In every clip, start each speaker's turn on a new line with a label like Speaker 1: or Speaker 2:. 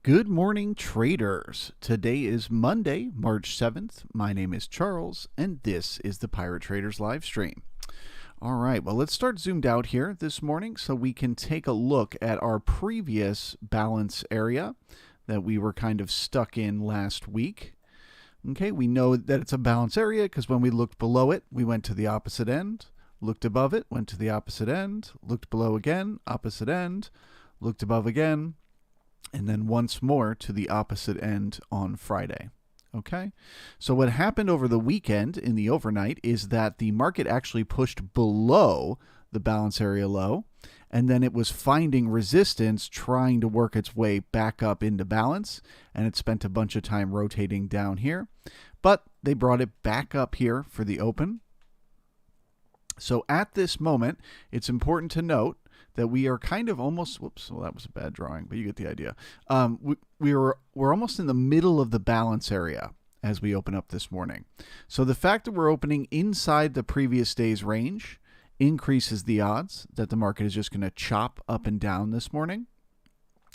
Speaker 1: Good morning, traders. Today is Monday, March 7th. My name is Charles, and this is the Pirate Traders live stream. All right, well, let's start zoomed out here this morning so we can take a look at our previous balance area that we were kind of stuck in last week. Okay, we know that it's a balance area because when we looked below it, we went to the opposite end, looked above it, went to the opposite end, looked below again, opposite end, looked above again, and then once more to the opposite end on Friday. Okay, so what happened over the weekend in the overnight is that the market actually pushed below the balance area low, and then it was finding resistance trying to work its way back up into balance, and it spent a bunch of time rotating down here, but they brought it back up here for the open. So at this moment, it's important to note that we are kind of almost, whoops, well, that was a bad drawing, but you get the idea. We're almost in the middle of the balance area as we open up this morning. So the fact that we're opening inside the previous day's range increases the odds that the market is just going to chop up and down this morning.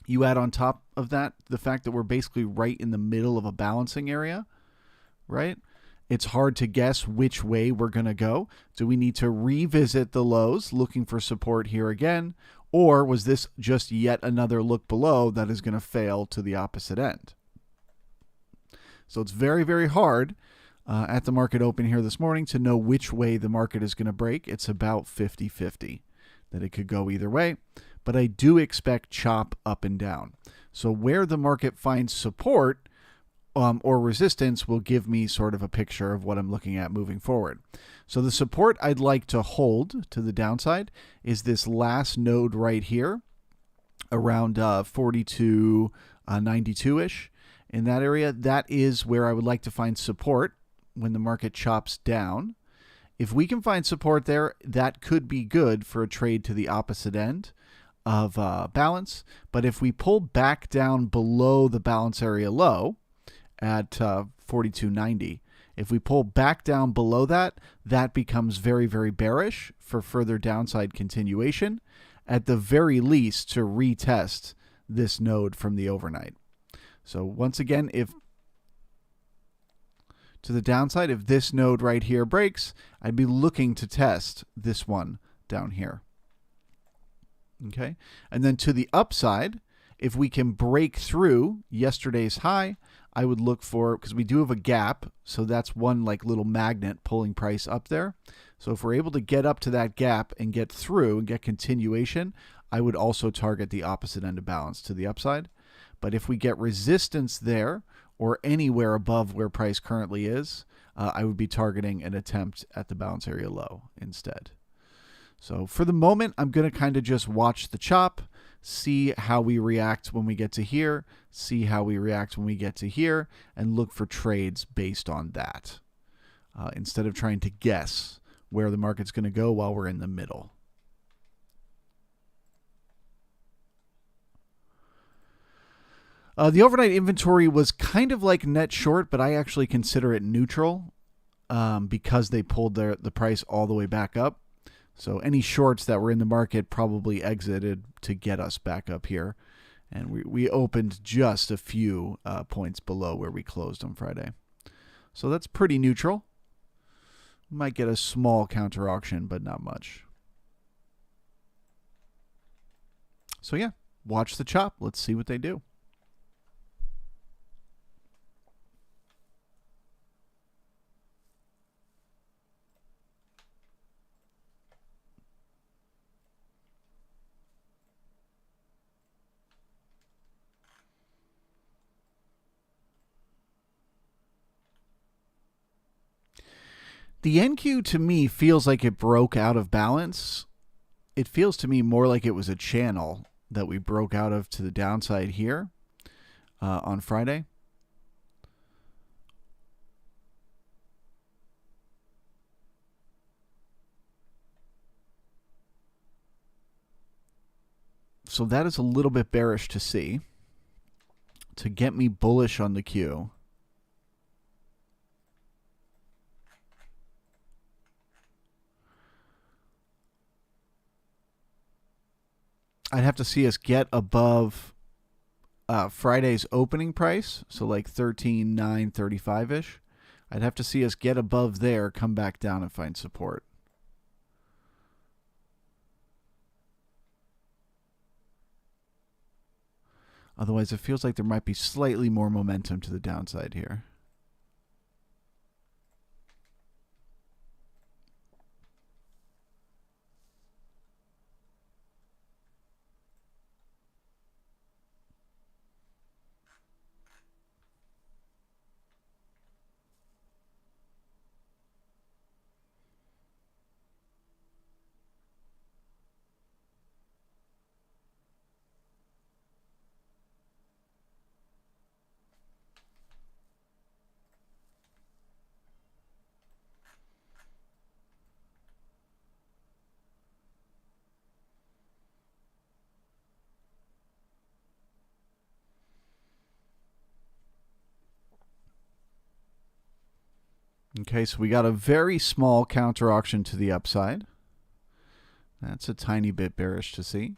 Speaker 1: You add on top of that the fact that we're basically right in the middle of a balancing area, right? It's hard to guess which way we're going to go. Do we need to revisit the lows looking for support here again? Or was this just yet another look below that is going to fail to the opposite end? So it's very, very hard at the market open here this morning to know which way the market is going to break. It's about 50-50 that it could go either way. But I do expect chop up and down. So where the market finds support or resistance will give me sort of a picture of what I'm looking at moving forward. So the support I'd like to hold to the downside is this last node right here around 42.92-ish. In that area, that is where I would like to find support when the market chops down. If we can find support there, that could be good for a trade to the opposite end of balance. But if we pull back down below the balance area low, at 42.90. If we pull back down below that, that becomes very, very bearish for further downside continuation, at the very least to retest this node from the overnight. So once again, if to the downside, if this node right here breaks, I'd be looking to test this one down here. Okay, and then to the upside, if we can break through yesterday's high, I would look for, because we do have a gap, so that's one like little magnet pulling price up there. So if we're able to get up to that gap and get through and get continuation, I would also target the opposite end of balance to the upside. But if we get resistance there or anywhere above where price currently is, I would be targeting an attempt at the balance area low instead. So for the moment, I'm going to kind of just watch the chop, see how we react when we get to here, see how we react when we get to here, and look for trades based on that, instead of trying to guess where the market's going to go while we're in the middle. The overnight inventory was kind of like net short, but I actually consider it neutral because they pulled the price all the way back up. So any shorts that were in the market probably exited to get us back up here. And we opened just a few points below where we closed on Friday. So that's pretty neutral. Might get a small counter auction, but not much. So yeah, watch the chop. Let's see what they do. The NQ to me feels like it broke out of balance. It feels to me more like it was a channel that we broke out of to the downside here on Friday. So that is a little bit bearish to see. To get me bullish on the Q, I'd have to see us get above Friday's opening price, so like 13,935-ish. I'd have to see us get above there, come back down, and find support. Otherwise, it feels like there might be slightly more momentum to the downside here. Okay, so we got a very small counter auction to the upside. That's a tiny bit bearish to see.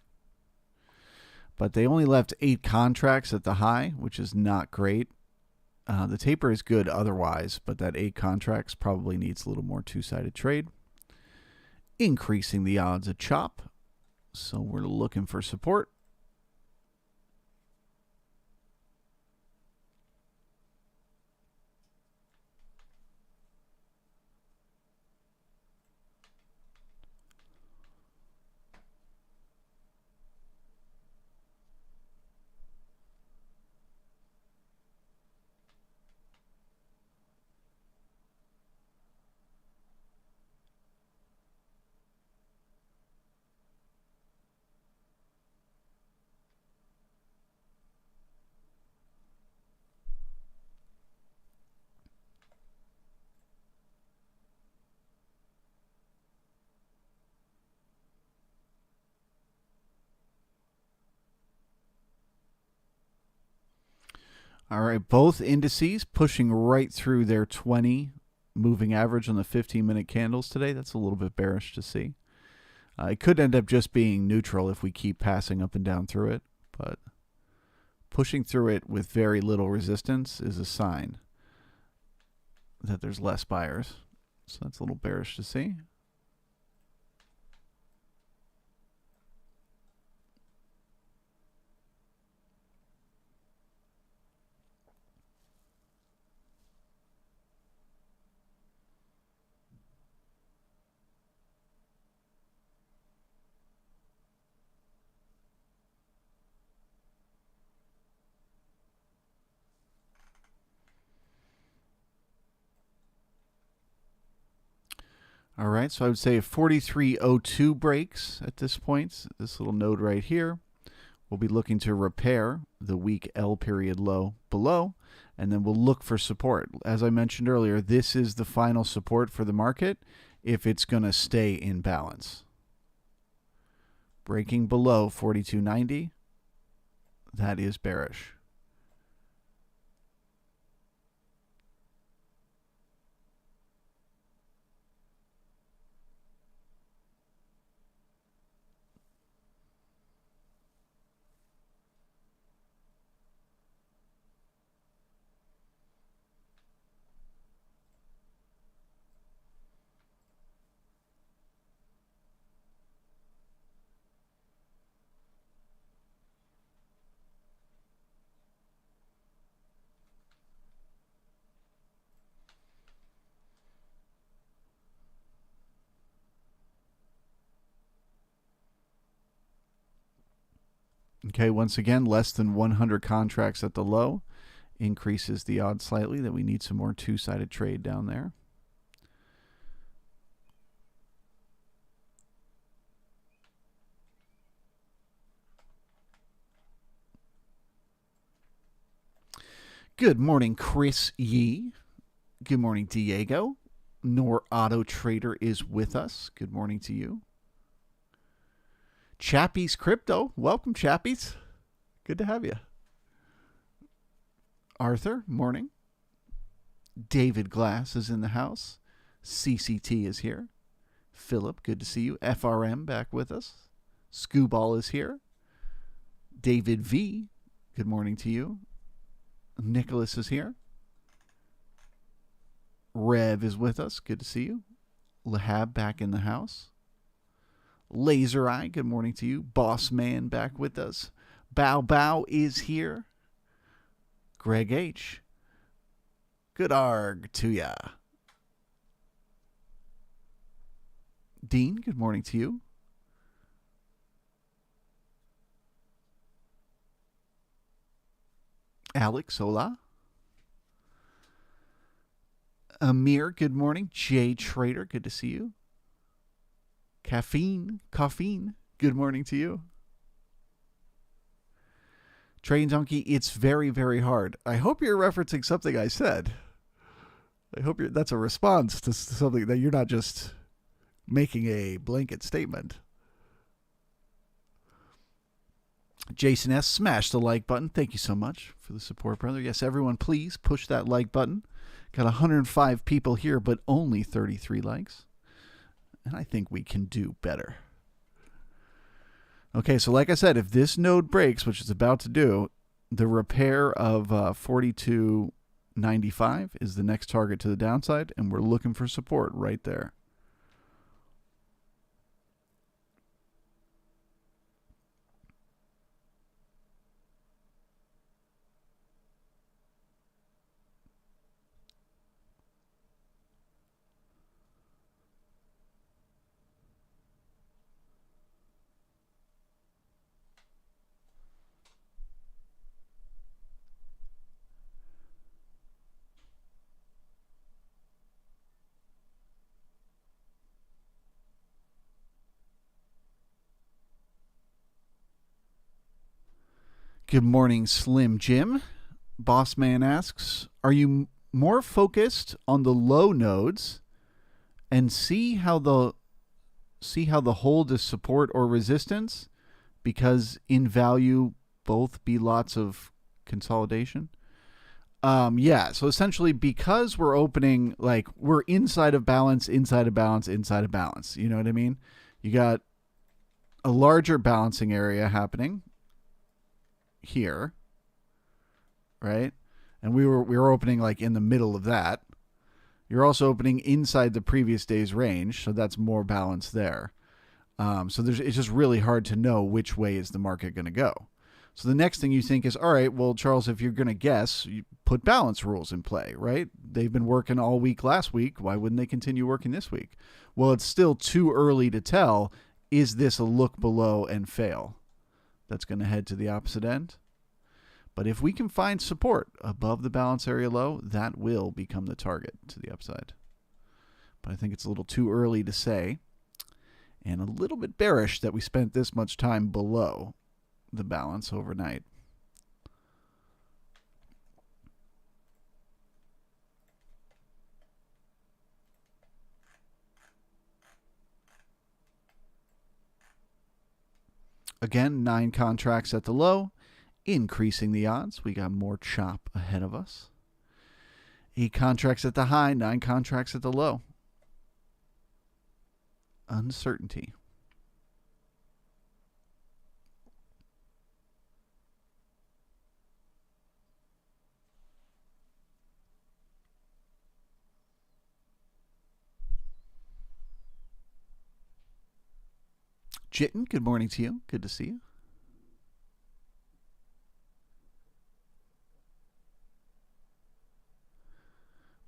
Speaker 1: But they only left 8 contracts at the high, which is not great. The taper is good otherwise, but that 8 contracts probably needs a little more two-sided trade. Increasing the odds of chop. So we're looking for support. All right, both indices pushing right through their 20 moving average on the 15-minute candles today. That's a little bit bearish to see. It could end up just being neutral if we keep passing up and down through it, but pushing through it with very little resistance is a sign that there's less buyers. So that's a little bearish to see. All right, so I would say 43.02 breaks at this point. This little node right here. We'll be looking to repair the weak L period low below, and then we'll look for support. As I mentioned earlier, this is the final support for the market if it's going to stay in balance. Breaking below 42.90, that is bearish. Okay, once again, less than 100 contracts at the low increases the odds slightly that we need some more two-sided trade down there. Good morning, Chris Yee. Good morning, Diego. Nor Auto Trader is with us. Good morning to you. Chappie's Crypto. Welcome, Chappies. Good to have you. Arthur, morning. David Glass is in the house. CCT is here. Philip, good to see you. FRM back with us. Scooball is here. David V, good morning to you. Nicholas is here. Rev is with us. Good to see you. Lahab back in the house. Laser Eye, good morning to you. Boss Man back with us. Bow Bow is here. Greg H. Good arg to ya. Dean, good morning to you. Alex, hola. Amir, good morning. Jay Trader, good to see you. Caffeine, good morning to you. Train Donkey, it's very, very hard. I hope you're referencing something I said. I hope that's a response to something that you're not just making a blanket statement. Jason S., smash the like button. Thank you so much for the support, brother. Yes, everyone, please push that like button. Got 105 people here, but only 33 likes. And I think we can do better. Okay, so like I said, if this node breaks, which it's about to do, the repair of 42.95 is the next target to the downside, and we're looking for support right there. Good morning, Slim Jim. Boss Man asks, are you more focused on the low nodes and see how the hold is support or resistance, because in value both be lots of consolidation? Yeah, so essentially because we're opening, like, we're inside of balance, inside of balance, inside of balance. You know what I mean? You got a larger balancing area happening here, right? And we were opening like in the middle of that. You're also opening inside the previous day's range, so that's more balance there. So it's just really hard to know which way is the market going to go. So the next thing you think is, all right, well, Charles, if you're going to guess, you put balance rules in play, right? They've been working all week last week. Why wouldn't they continue working this week? Well, it's still too early to tell. Is this a look below and fail that's going to head to the opposite end? But if we can find support above the balance area low, that will become the target to the upside. But I think it's a little too early to say, and a little bit bearish that we spent this much time below the balance overnight. Again, 9 contracts at the low, increasing the odds. We got more chop ahead of us. 8 contracts at the high, 9 contracts at the low. Uncertainty. Jitten, good morning to you. Good to see you.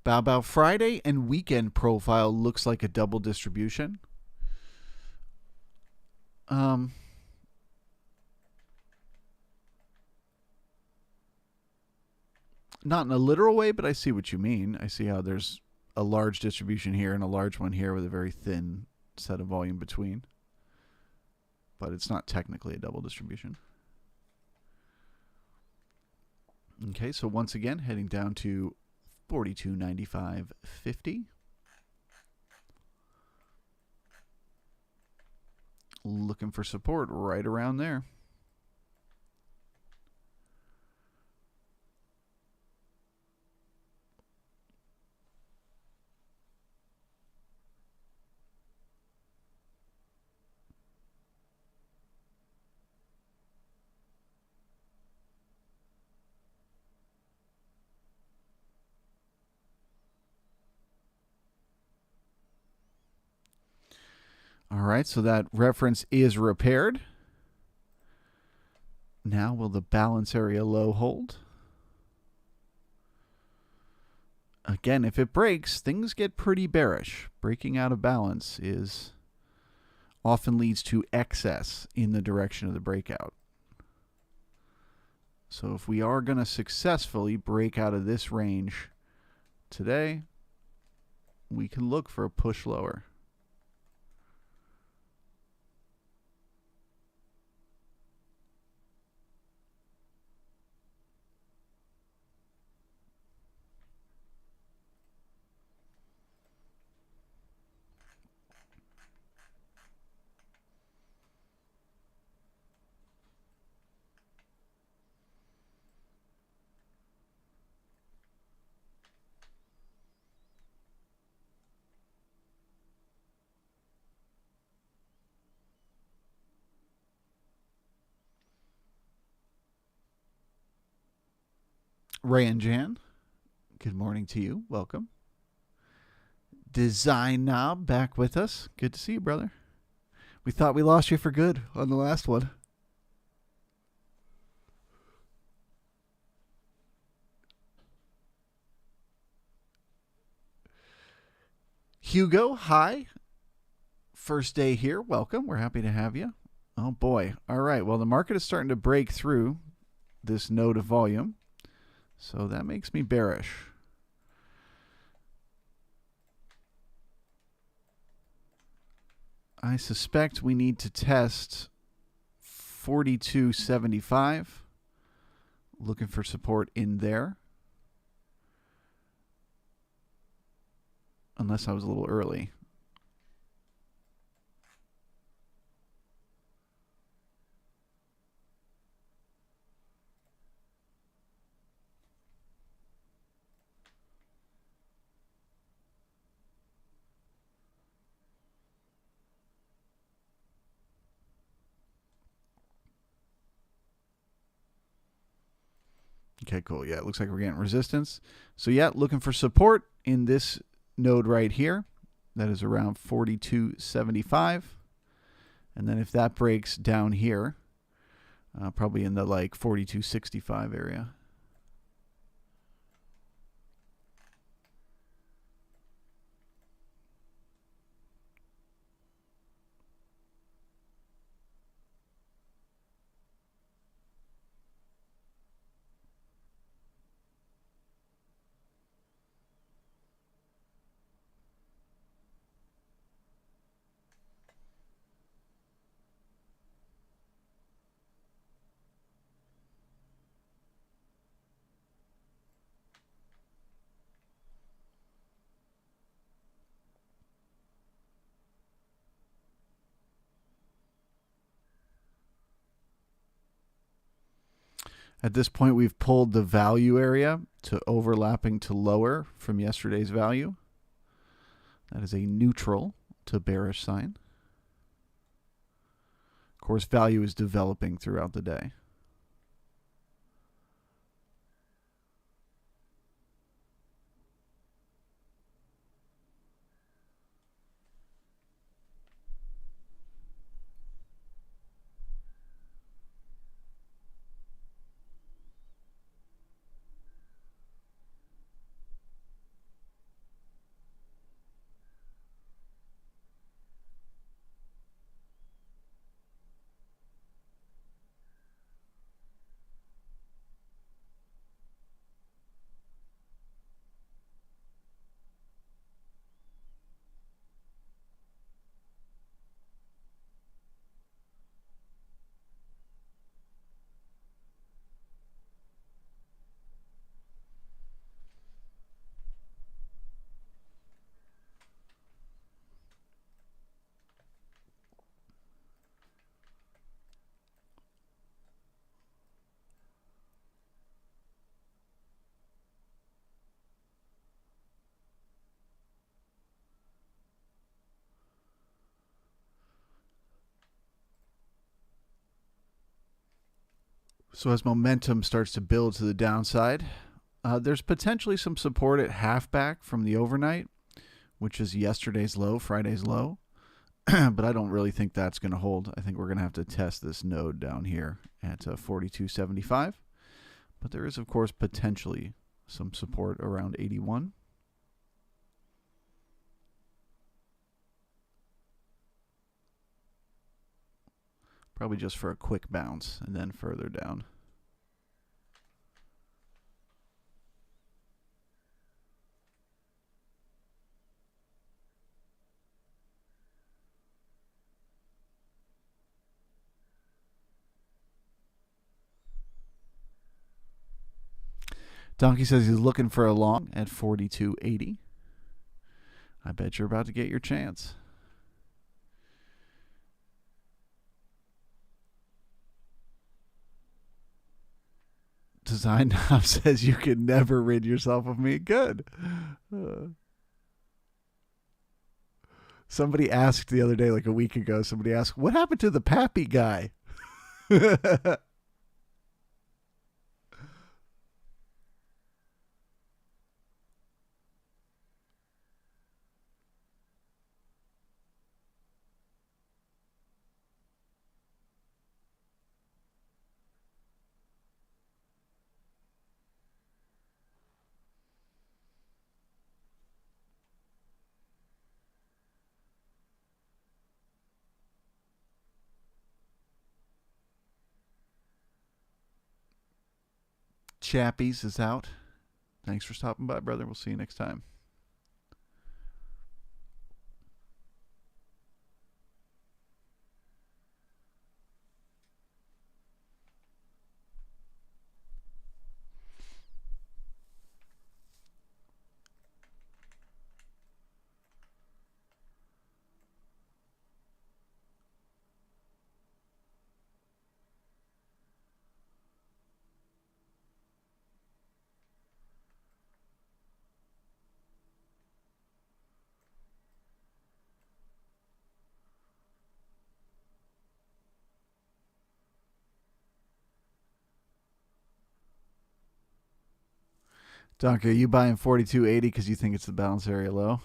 Speaker 1: Bow Bow, Friday and weekend profile looks like a double distribution. Not in a literal way, but I see what you mean. I see how there's a large distribution here and a large one here with a very thin set of volume between. But it's not technically a double distribution. Okay, so once again, heading down to 42.95.50. Looking for support right around there. All right, so that reference is repaired. Now will the balance area low hold? Again, if it breaks, things get pretty bearish. Breaking out of balance often leads to excess in the direction of the breakout. So if we are going to successfully break out of this range today, we can look for a push lower. Ray and Jan, good morning to you. Welcome. Design Knob back with us. Good to see you, brother. We thought we lost you for good on the last one. Hugo, hi. First day here. Welcome. We're happy to have you. Oh, boy. All right. Well, the market is starting to break through this node of volume. So that makes me bearish. I suspect we need to test 42.75. Looking for support in there. Unless I was a little early. Okay, cool. Yeah, it looks like we're getting resistance. So yeah, looking for support in this node right here. That is around 42.75. And then if that breaks down here, probably in the like 42.65 area. At this point, we've pulled the value area to overlapping to lower from yesterday's value. That is a neutral to bearish sign. Of course, value is developing throughout the day. So as momentum starts to build to the downside, there's potentially some support at halfback from the overnight, which is yesterday's low, Friday's low. but I don't really think that's going to hold. I think we're going to have to test this node down here at 42.75. But there is, of course, potentially some support around 81. Probably just for a quick bounce and then further down. Donkey says he's looking for a long at 42.80. I bet you're about to get your chance. Design Knob says you can never rid yourself of me. Good. Somebody asked the other day, like a week ago, somebody asked, what happened to the Pappy guy? Chappies is out. Thanks for stopping by, brother. We'll see you next time. Donkey, are you buying 42.80 because you think it's the balance area low?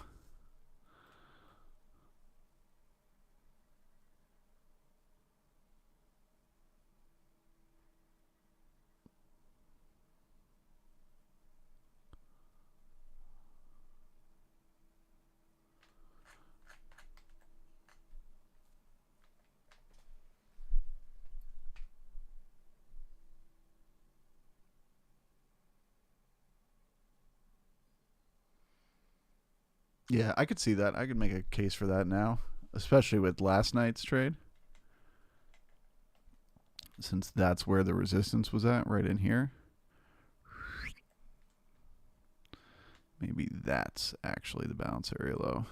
Speaker 1: Yeah, I could see that. I could make a case for that now, especially with last night's trade. Since that's where the resistance was at, right in here. Maybe that's actually the balance area low.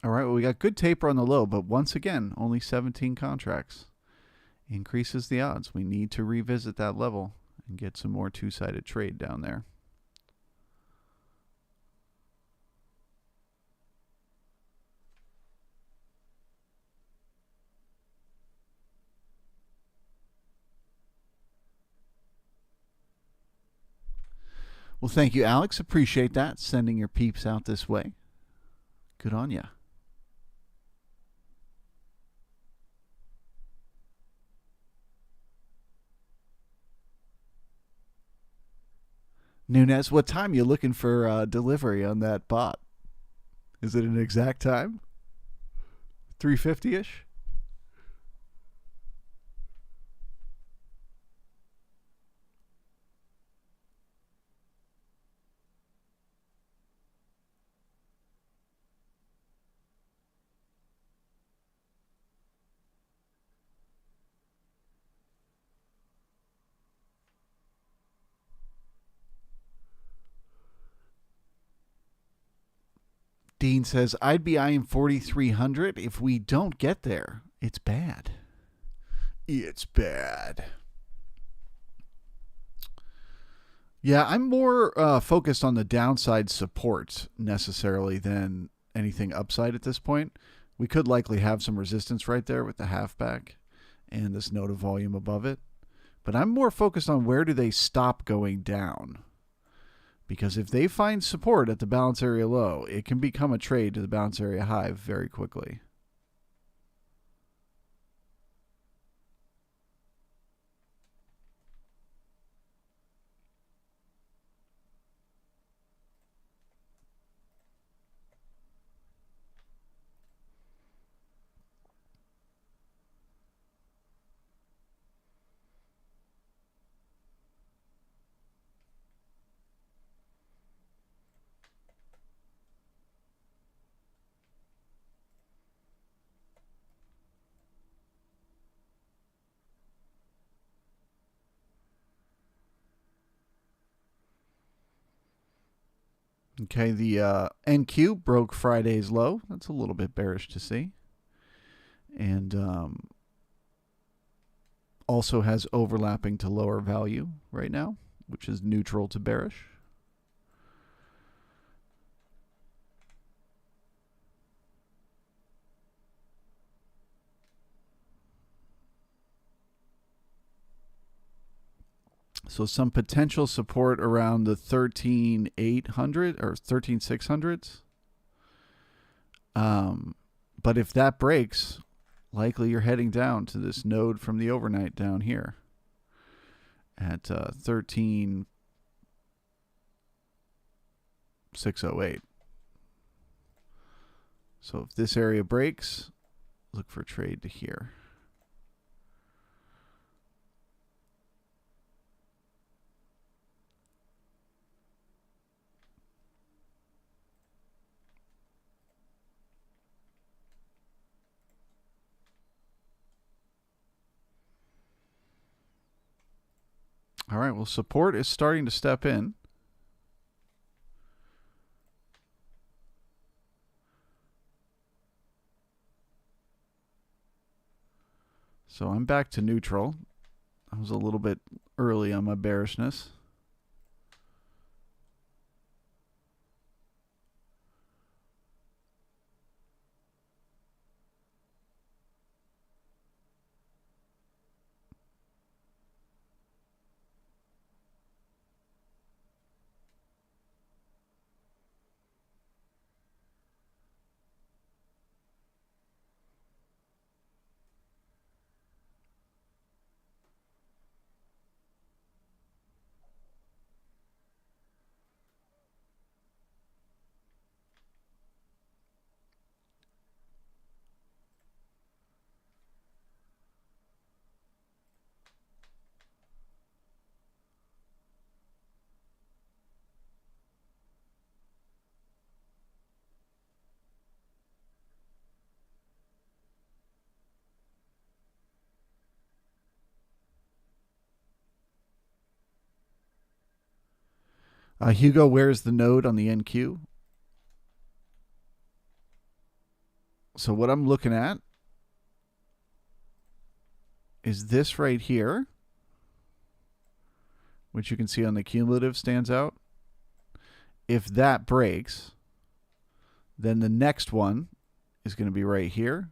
Speaker 1: All right, well, we got good taper on the low, but once again, only 17 contracts. Increases the odds. We need to revisit that level and get some more two-sided trade down there. Well, thank you, Alex. Appreciate that. Sending your peeps out this way. Good on ya. Nunez, what time are you looking for delivery on that bot? Is it an exact time? 3:50-ish? Dean says, I'd be eyeing 4,300 if we don't get there. It's bad. It's bad. Yeah, I'm more focused on the downside support necessarily than anything upside at this point. We could likely have some resistance right there with the halfback and this node of volume above it. But I'm more focused on where do they stop going down. Because if they find support at the balance area low, it can become a trade to the balance area high very quickly. Okay, the NQ broke Friday's low. That's a little bit bearish to see. And also has overlapping to lower value right now, which is neutral to bearish. So some potential support around the 13,800 or 13,600s. But if that breaks, likely you're heading down to this node from the overnight down here at 13,608. So if this area breaks, look for trade to here. All right, well, support is starting to step in. So I'm back to neutral. I was a little bit early on my bearishness. Hugo, where's the node on the NQ? So what I'm looking at is this right here, which you can see on the cumulative stands out. If that breaks, then the next one is going to be right here.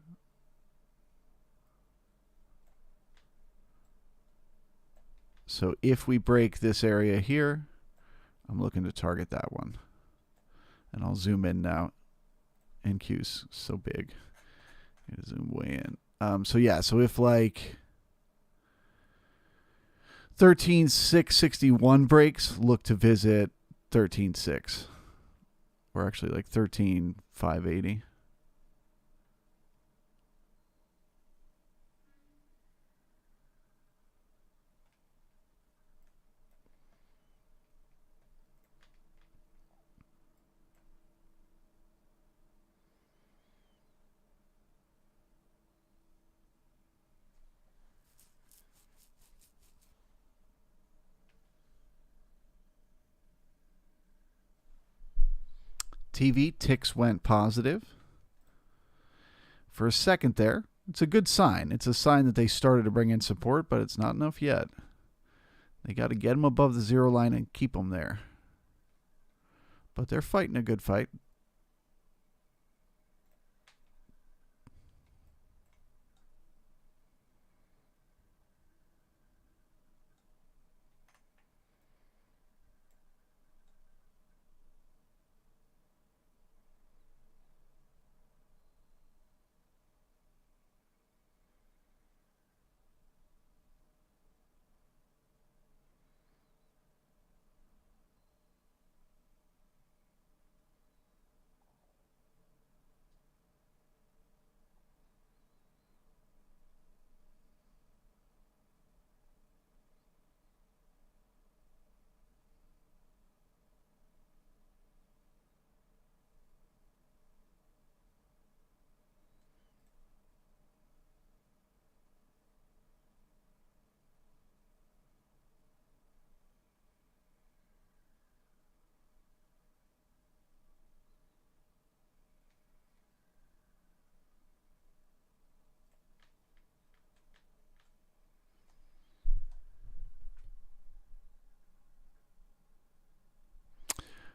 Speaker 1: So if we break this area here, I'm looking to target that one. And I'll zoom in now. NQ's so big. I'm going to zoom way in. So yeah, so if like 13,661 breaks, look to visit 13,6. Or actually like 13,580. TV ticks went positive for a second there. It's a good sign. It's a sign that they started to bring in support, but it's not enough yet. They got to get them above the zero line and keep them there. But they're fighting a good fight.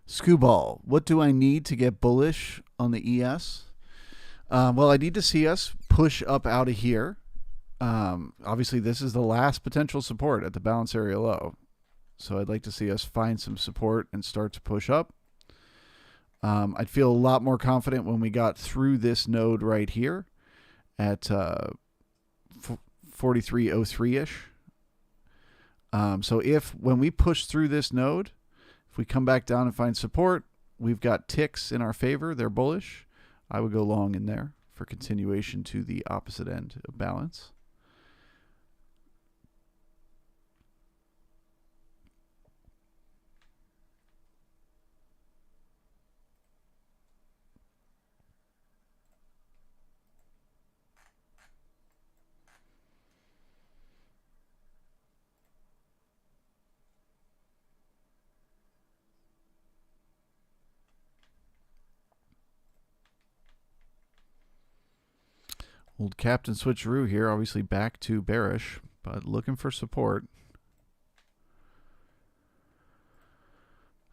Speaker 1: Skewball, what do I need to get bullish on the ES? Well, I need to see us push up out of here. Obviously, this is the last potential support at the balance area low. So I'd like to see us find some support and start to push up. I'd feel a lot more confident when we got through this node right here at 4303-ish. So when we push through this node, if we come back down and find support, we've got ticks in our favor. They're bullish. I would go long in there for continuation to the opposite end of balance. Old Captain Switcheroo here, obviously back to bearish, but looking for support.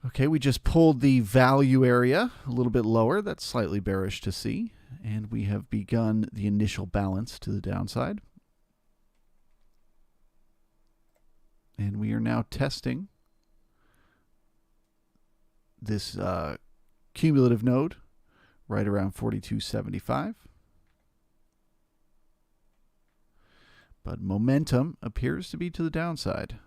Speaker 1: Okay, we just pulled the value area a little bit lower. That's slightly bearish to see. And we have begun the initial balance to the downside. And we are now testing this cumulative node right around 42.75. But momentum appears to be to the downside.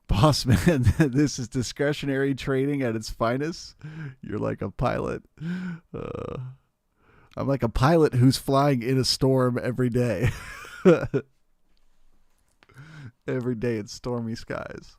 Speaker 1: Boss man, this is discretionary trading at its finest. You're like a pilot. I'm like a pilot who's flying in a storm every day. Every day it's stormy skies.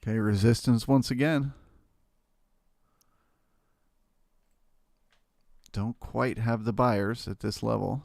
Speaker 1: Okay, resistance once again. Don't quite have the buyers at this level.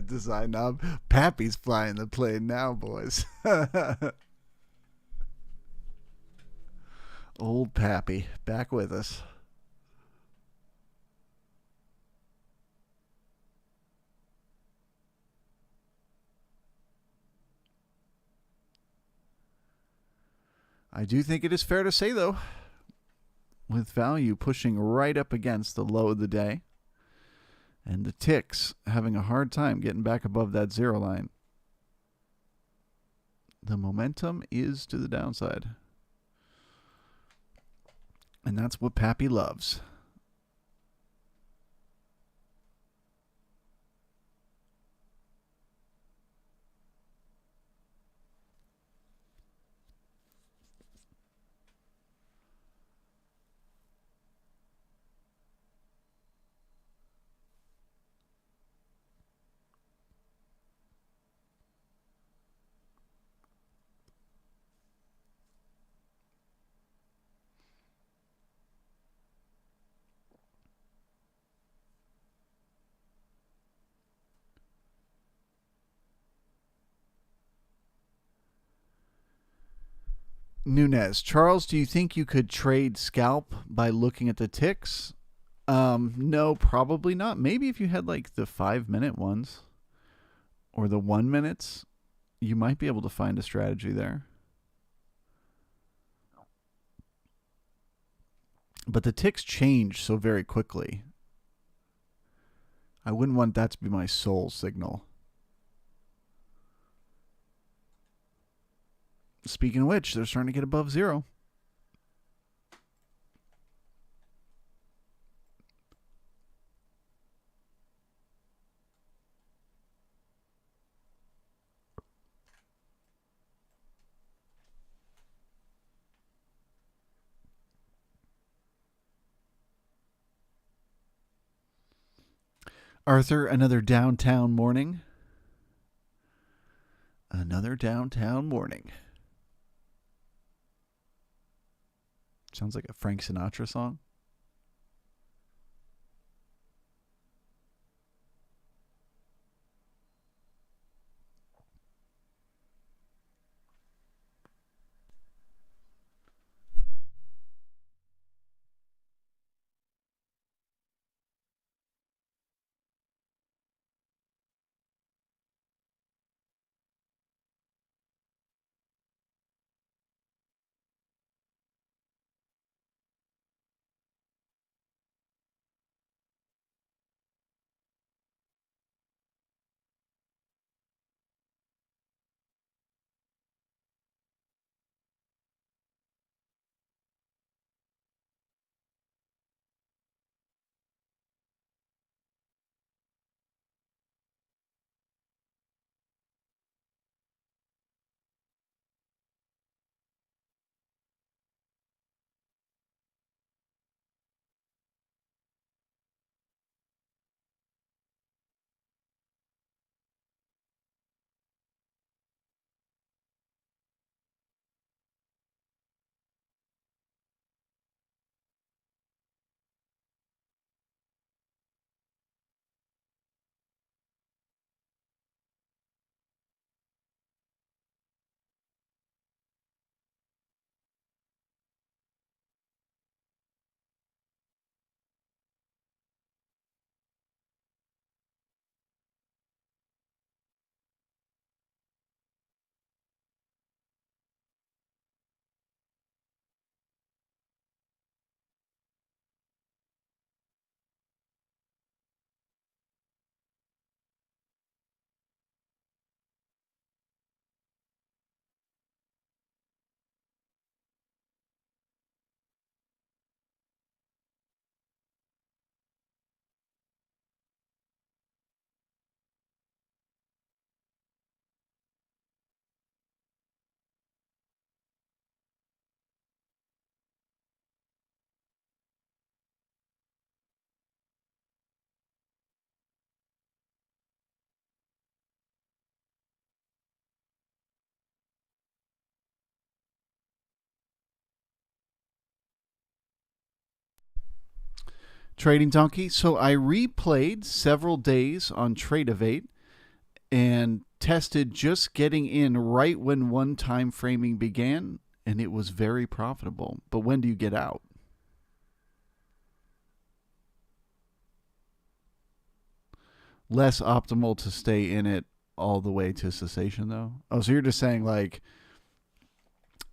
Speaker 1: Design knob. Pappy's flying the plane now, boys. Old Pappy back with us. I do think it is fair to say, though, with value pushing right up against the low of the day and the ticks having a hard time getting back above that zero line, the momentum is to the downside. And that's what Pappy loves. Nunez. Charles, do you think you could trade scalp by looking at the ticks? No, probably not. Maybe if you had like the 5-minute ones or the 1 minutes, you might be able to find a strategy there. But the ticks change so very quickly. I wouldn't want that to be my sole signal. Speaking of which, they're starting to get above zero. Arthur, another downtown morning. Another downtown morning. Sounds like a Frank Sinatra song. Trading Donkey. So I replayed several days on Tradeovate and tested just getting in right when one time framing began, and it was very profitable. But when do you get out? Less optimal to stay in it all the way to cessation, though? Oh, so you're just saying, like,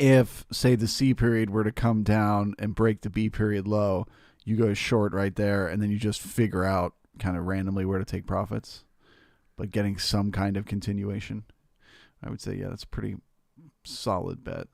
Speaker 1: if, say, the C period were to come down and break the B period low, you go short right there, and then you just figure out kind of randomly where to take profits, but getting some kind of continuation. I would say, yeah, that's a pretty solid bet.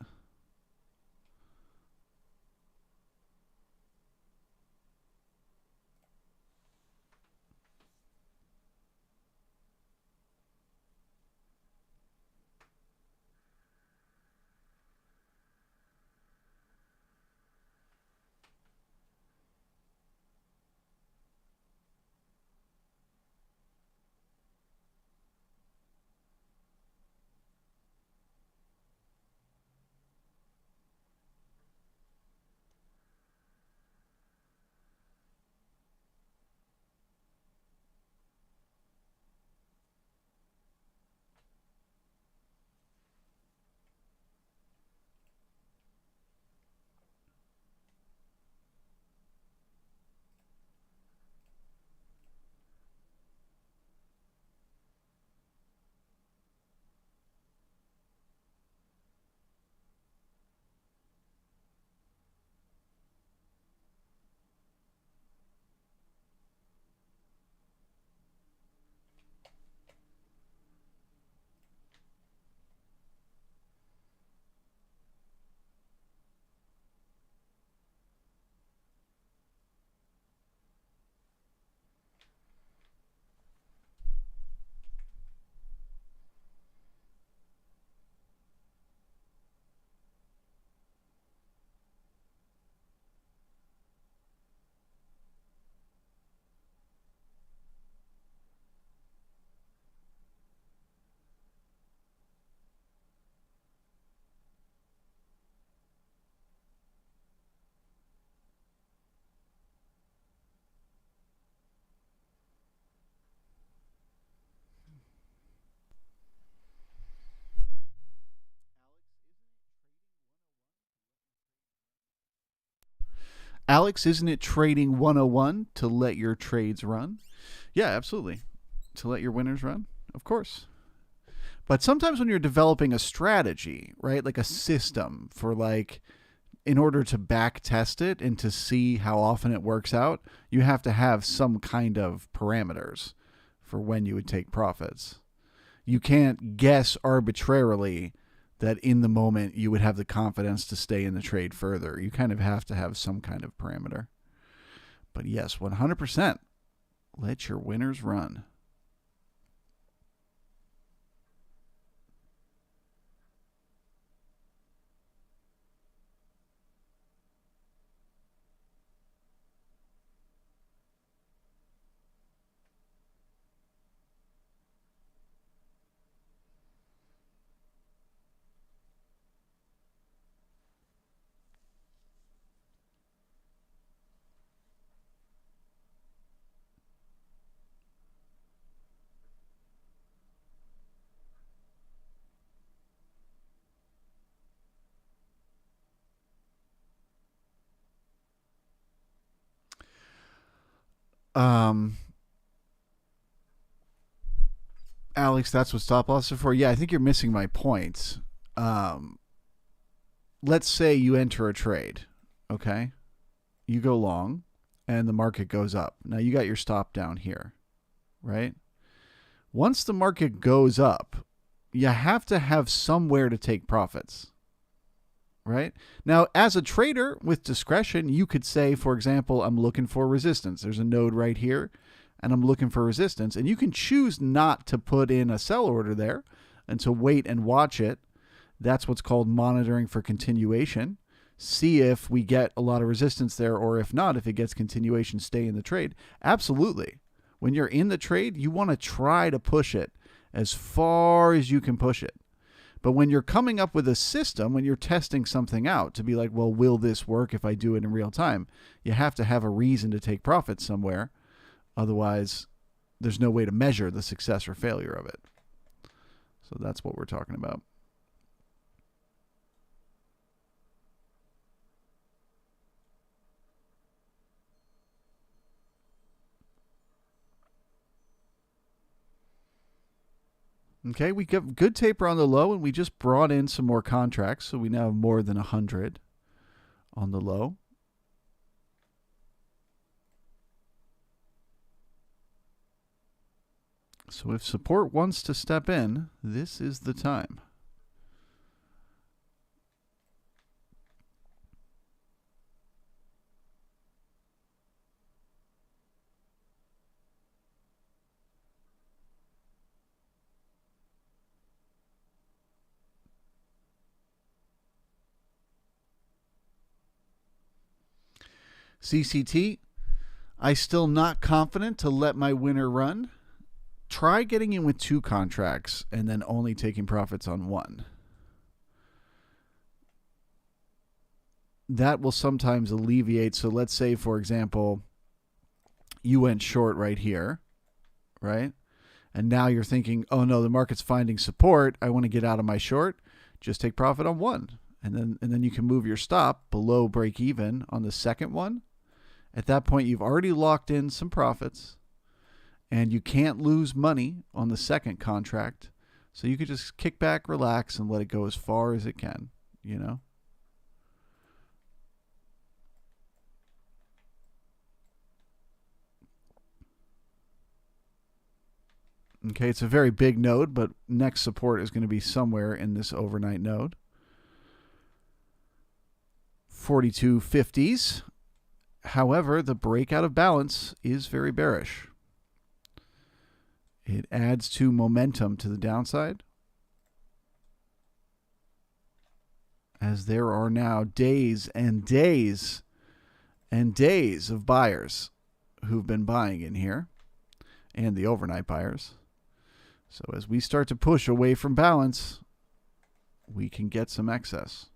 Speaker 1: Alex, isn't it trading 101 to let your trades run? Yeah, absolutely. To let your winners run, of course. But sometimes when you're developing a strategy, right, like a system for, like, in order to back test it and to see how often it works out, you have to have some kind of parameters for when you would take profits. You can't guess arbitrarily that in the moment you would have the confidence to stay in the trade further. You kind of have to have some kind of parameter. But yes, 100%, let your winners run. Um, Alex, that's what stop loss are for. Yeah, I think you're missing my point. Um, let's say you enter a trade, okay? You go long, and the market goes up. Now you got your stop down here, right? Once the market goes up, you have to have somewhere to take profits, right? Now, as a trader with discretion, you could say, for example, I'm looking for resistance. There's a node right here, and I'm looking for resistance. And you can choose not to put in a sell order there and to wait and watch it. That's what's called monitoring for continuation. See if we get a lot of resistance there, or if not, if it gets continuation, stay in the trade. Absolutely. When you're in the trade, you want to try to push it as far as you can push it. But when you're coming up with a system, when you're testing something out to be like, well, will this work if I do it in real time? You have to have a reason to take profits somewhere. Otherwise, there's no way to measure the success or failure of it. So that's what we're talking about. Okay, we got good taper on the low, and we just brought in some more contracts, so we now have more than 100 on the low. So if support wants to step in, this is the time. CCT, I still not confident to let my winner run. Try getting in with 2 contracts and then only taking profits on 1. That will sometimes alleviate. So let's say, for example, you went short right here, right? And now you're thinking, oh no, the market's finding support. I want to get out of my short. Just take profit on 1. And then you can move your stop below break even on the second one. At that point, you've already locked in some profits, and you can't lose money on the second contract. So you could just kick back, relax, and let it go as far as it can, you know? Okay, it's a very big node, but next support is going to be somewhere in this overnight node. 42.50s. However, the breakout of balance is very bearish. It adds to momentum to the downside, as there are now days and days and days of buyers who've been buying in here, and the overnight buyers. So as we start to push away from balance, we can get some excess.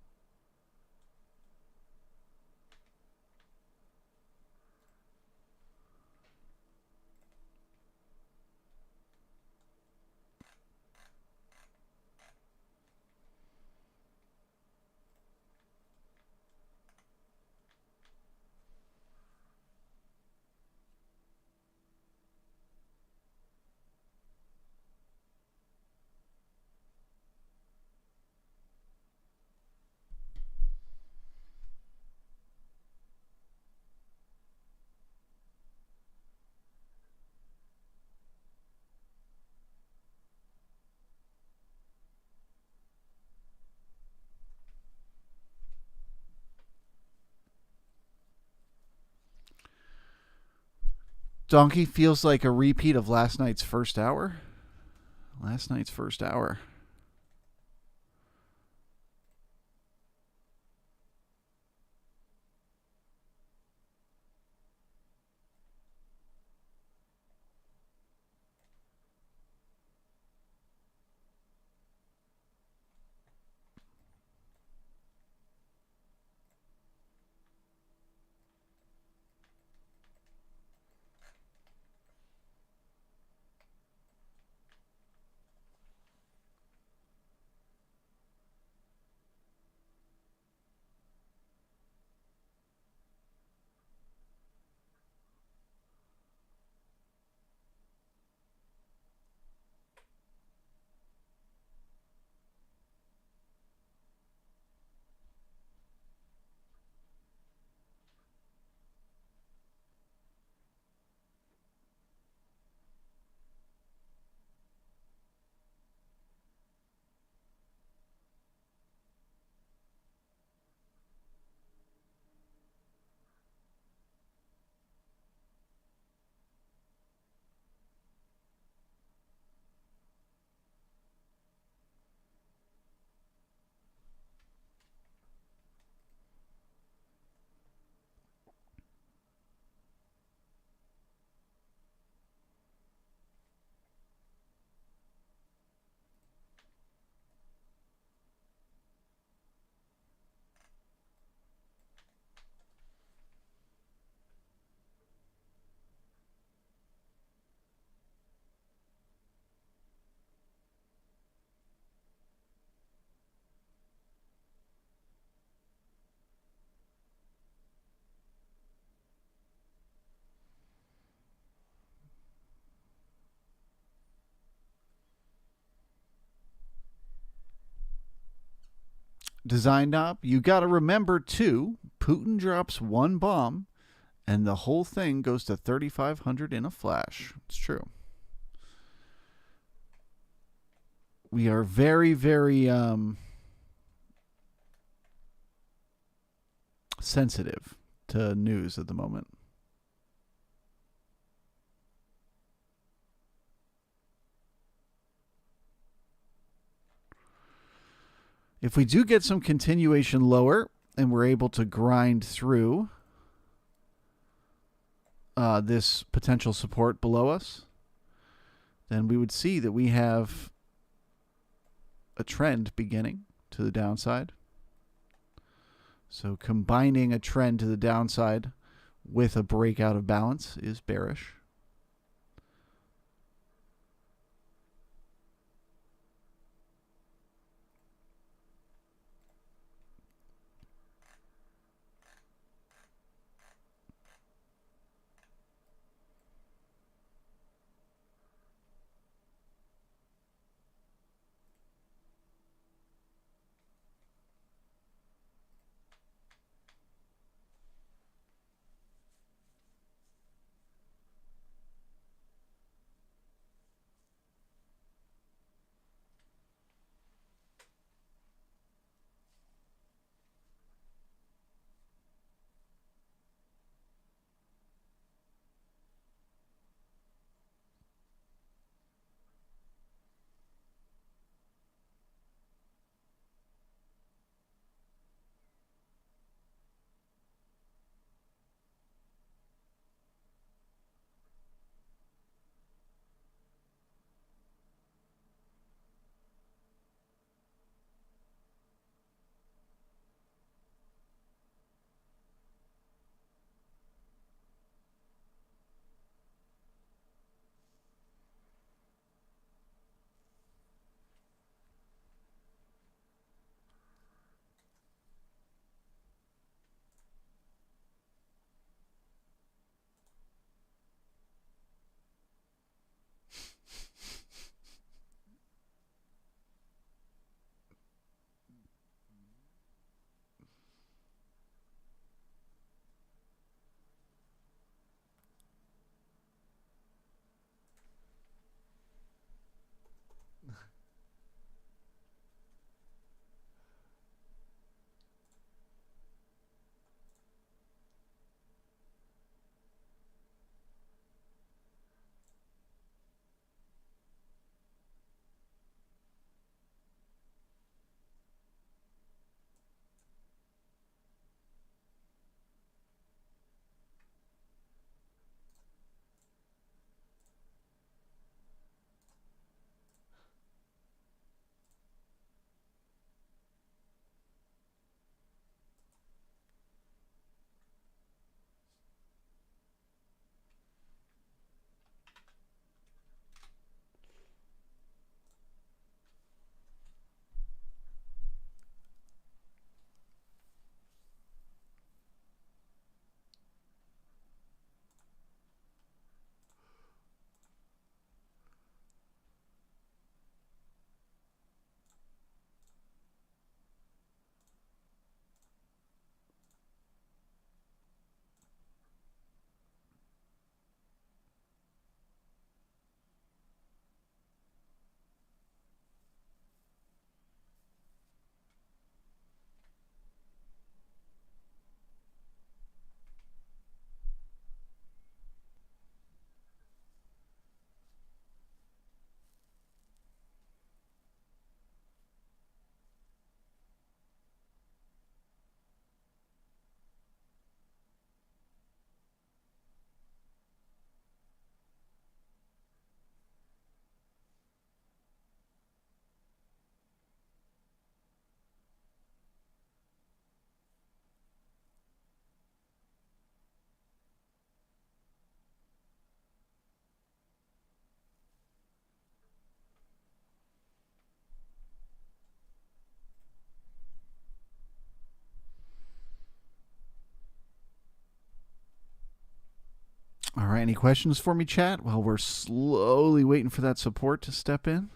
Speaker 1: Donkey feels like a repeat of last night's first hour. Last night's first hour. Design knob. You got to remember, too, Putin drops one bomb and the whole thing goes to 3,500 in a flash. It's true. We are very, very sensitive to news at the moment. If we do get some continuation lower and we're able to grind through this potential support below us, then we would see that we have a trend beginning to the downside. So combining a trend to the downside with a breakout of balance is bearish. All right, any questions for me, chat, while we're slowly waiting for that support to step in?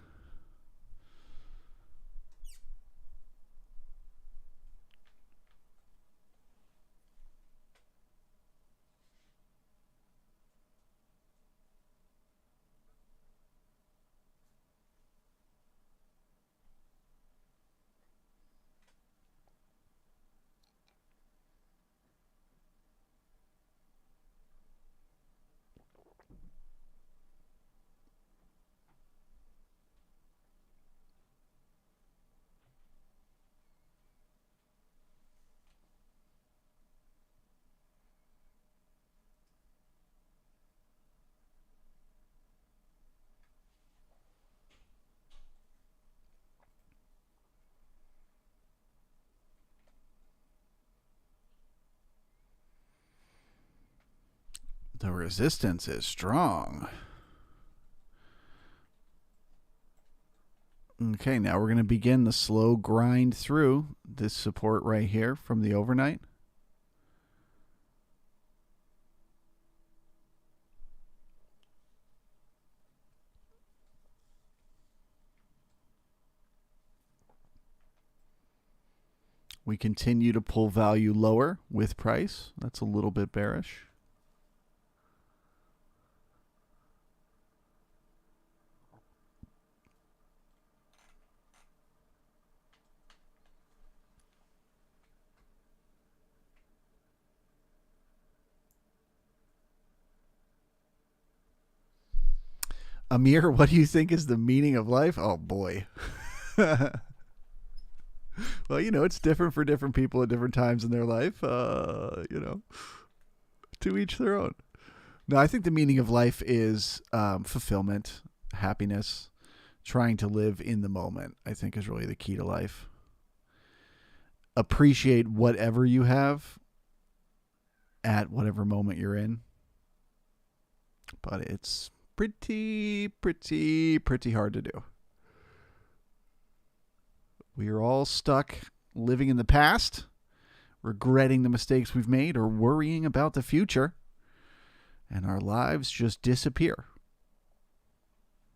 Speaker 1: The resistance is strong. Okay, now we're going to begin the slow grind through this support right here from the overnight. We continue to pull value lower with price. That's a little bit bearish. Amir, what do you think is the meaning of life? Oh, boy. Well, it's different for different people at different times in their life. To each their own. No, I think the meaning of life is fulfillment, happiness, trying to live in the moment, I think is really the key to life. Appreciate whatever you have at whatever moment you're in. But it's pretty hard to do. We are all stuck living in the past, regretting the mistakes we've made or worrying about the future, and our lives just disappear.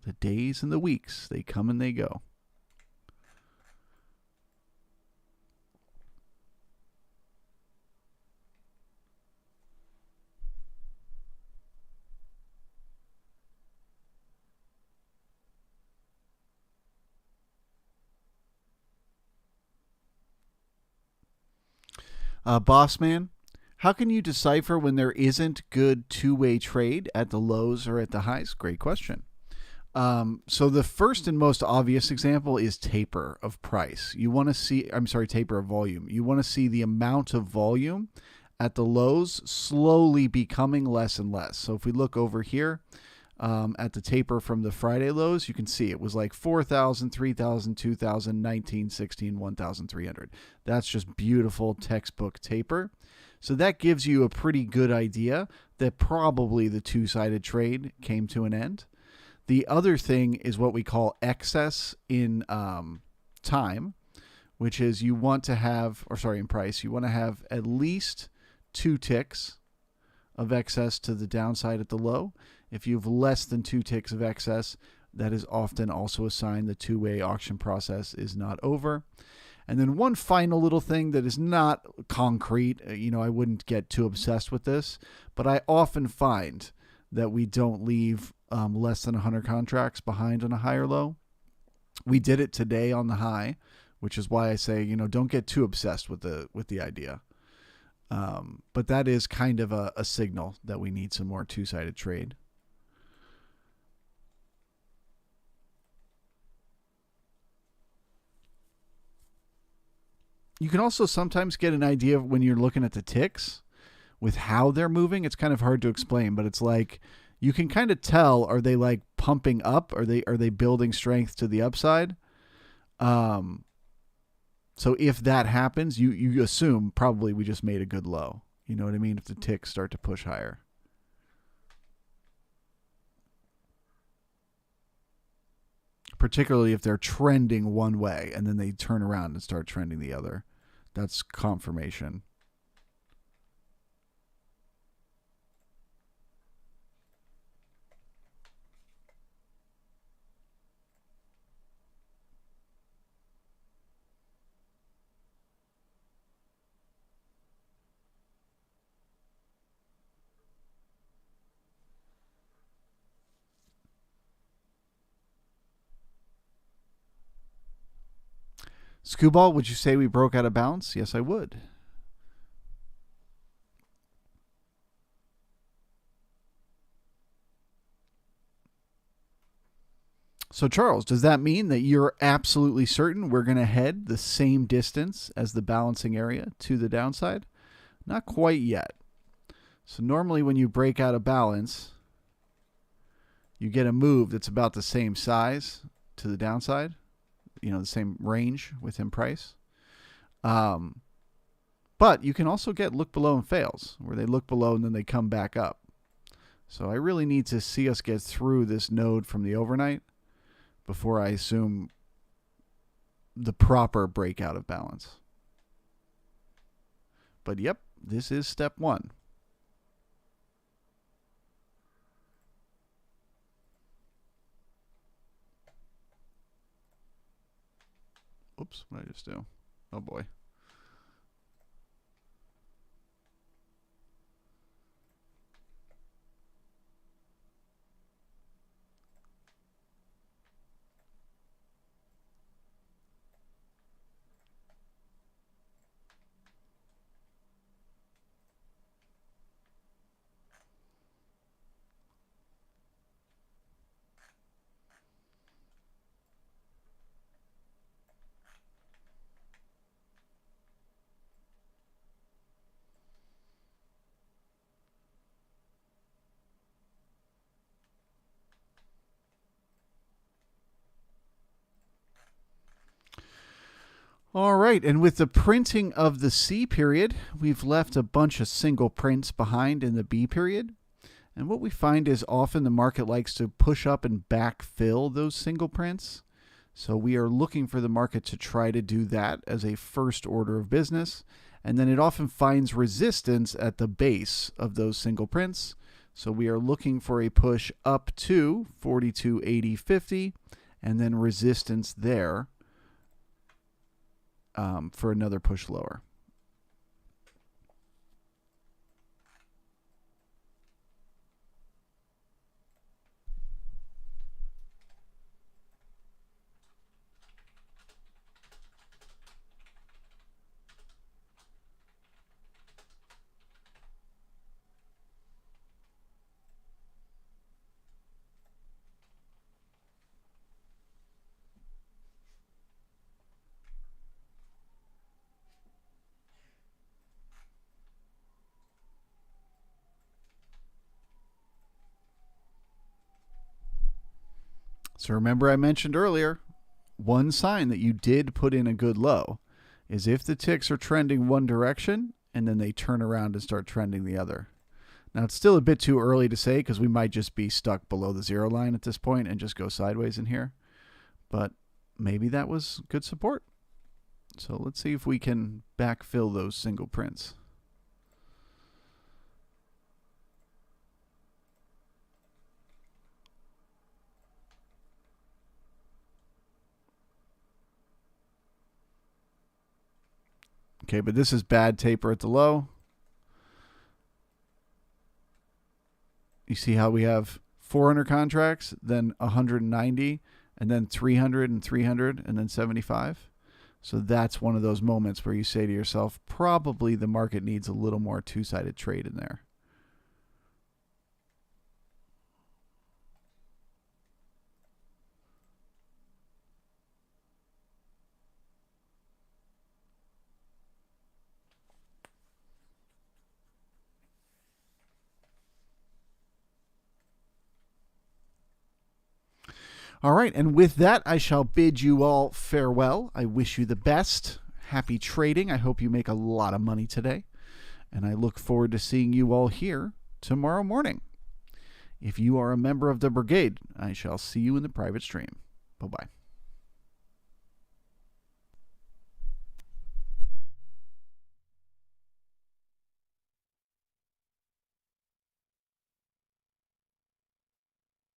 Speaker 1: The days and the weeks, they come and they go. Boss man, how can you decipher when there isn't good two-way trade at the lows or at the highs? Great question. So the first and most obvious example is taper of price. You want to see, taper of volume. You want to see the amount of volume at the lows slowly becoming less and less. So if we look over here at the taper from the Friday lows, you can see it was like 4,000, 3,000, 2,000, 19, 16, 1,300. That's just beautiful textbook taper. So that gives you a pretty good idea that probably the two-sided trade came to an end. The other thing is what we call excess in time, which is you want to have, in price, you want to have at least 2 ticks of excess to the downside at the low. If you have less than 2 ticks of excess, that is often also a sign the two-way auction process is not over. And then one final little thing that is not concrete, I wouldn't get too obsessed with this, but I often find that we don't leave less than 100 contracts behind on a higher low. We did it today on the high, which is why I say, don't get too obsessed with the idea. But that is kind of a signal that we need some more two-sided trade. You can also sometimes get an idea when you're looking at the ticks with how they're moving. It's kind of hard to explain, but it's like you can kind of tell, are they like pumping up? Are they building strength to the upside? So if that happens, you assume probably we just made a good low. You know what I mean? If the ticks start to push higher. Particularly if they're trending one way and then they turn around and start trending the other. That's confirmation. Scooball, would you say we broke out of balance? Yes, I would. So, Charles, does that mean that you're absolutely certain we're going to head the same distance as the balancing area to the downside? Not quite yet. So normally when you break out of balance, you get a move that's about the same size to the downside. The same range within price. But you can also get look below and fails, where they look below and then they come back up. So I really need to see us get through this node from the overnight before I assume the proper breakout of balance. But yep, this is step one. Oops, what did I just do? Oh boy. All right, and with the printing of the C period, we've left a bunch of single prints behind in the B period. And what we find is often the market likes to push up and backfill those single prints. So we are looking for the market to try to do that as a first order of business. And then it often finds resistance at the base of those single prints. So we are looking for a push up to 42.80.50 and then resistance there. For another push lower. So remember I mentioned earlier, one sign that you did put in a good low is if the ticks are trending one direction and then they turn around and start trending the other. Now it's still a bit too early to say because we might just be stuck below the zero line at this point and just go sideways in here. But maybe that was good support. So let's see if we can backfill those single prints. Okay, but this is bad taper at the low. You see how we have 400 contracts, then 190, and then 300 and 300, and then 75. So that's one of those moments where you say to yourself, probably the market needs a little more two-sided trade in there. All right, and with that, I shall bid you all farewell. I wish you the best. Happy trading. I hope you make a lot of money today. And I look forward to seeing you all here tomorrow morning. If you are a member of the brigade, I shall see you in the private stream. Bye-bye.